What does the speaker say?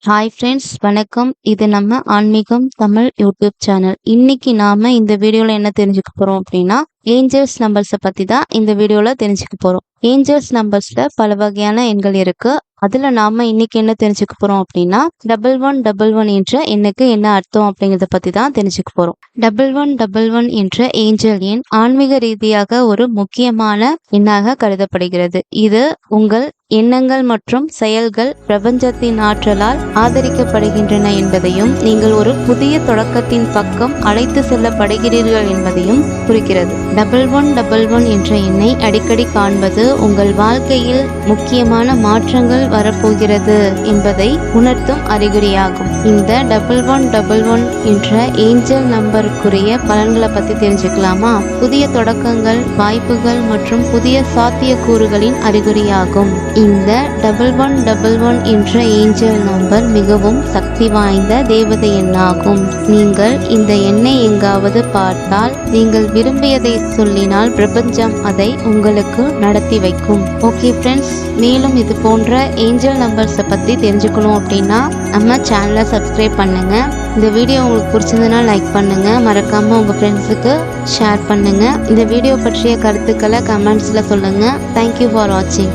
Hi friends, வணக்கம். இது நம்ம ஆன்மீகம் தமிழ் யூடியூப் சேனல். இன்னைக்கு நாம இந்த வீடியோல என்ன தெரிஞ்சுக்க போறோம் அப்படின்னா, ஏஞ்சல்ஸ் நம்பர்ஸை பத்தி தான் இந்த வீடியோல தெரிஞ்சுக்க போறோம். ஏஞ்சல்ஸ் நம்பர்ஸ்ல பல வகையான எண்கள் இருக்கு. அதுல நாம இன்னைக்கு என்ன தெரிஞ்சுக்க போறோம் அப்படின்னா, 1111 என்ற எண்ணுக்கு என்ன அர்த்தம் அப்படிங்கறத பத்தி தான் தெரிஞ்சுக்க போறோம். 1111 என்ற ஏஞ்சல் எண் ஆன்மீக ரீதியாக ஒரு முக்கியமான எண்ணாக கருதப்படுகிறது. இது உங்கள் எண்ணங்கள் மற்றும் செயல்கள் பிரபஞ்சத்தின் ஆற்றலால் ஆதரிக்கப்படுகின்றன என்பதையும், நீங்கள் ஒரு புதிய தொடக்கத்தின் பக்கம் அழைத்து செல்லப்படுகிறீர்கள் என்பதையும் குறிக்கிறது. 1111 என்ற எண்ணை அடிக்கடி காண்பது உங்கள் வாழ்க்கையில் முக்கியமான மாற்றங்கள் வரப்போகிறது என்பதை உணர்த்தும் அறிகுறியாகும். இந்த 1111 என்ற ஏஞ்சல் நம்பருக்குரிய பலன்களை பத்தி தெரிஞ்சுக்கலாமா? புதிய தொடக்கங்கள், வாய்ப்புகள் மற்றும் புதிய சாத்தியக்கூறுகளின் அறிகுறியாகும். இந்த 1111 என்ற ஏஞ்சல் நம்பர் மிகவும் சக்தி வாய்ந்த தேவதை எண்ணாகும். நீங்கள் இந்த எண்ணை எங்காவது பார்த்தால், நீங்கள் விரும்பியதை சொல்லினால் பிரபஞ்சம் அதை உங்களுக்கு நடத்தி வைக்கும். ஓகே ஃப்ரெண்ட்ஸ், மேலும் இது போன்ற ஏஞ்சல் நம்பர்ஸை பற்றி தெரிஞ்சுக்கணும் அப்படின்னா நம்ம சேனலை சப்ஸ்கிரைப் பண்ணுங்க. இந்த வீடியோ உங்களுக்கு பிடிச்சதுன்னா லைக் பண்ணுங்க, மறக்காம உங்க ஃப்ரெண்ட்ஸுக்கு ஷேர் பண்ணுங்க. இந்த வீடியோ பற்றிய கருத்துக்களை கமெண்ட்ஸ்ல சொல்லுங்க. தேங்க்யூ ஃபார் வாட்சிங்.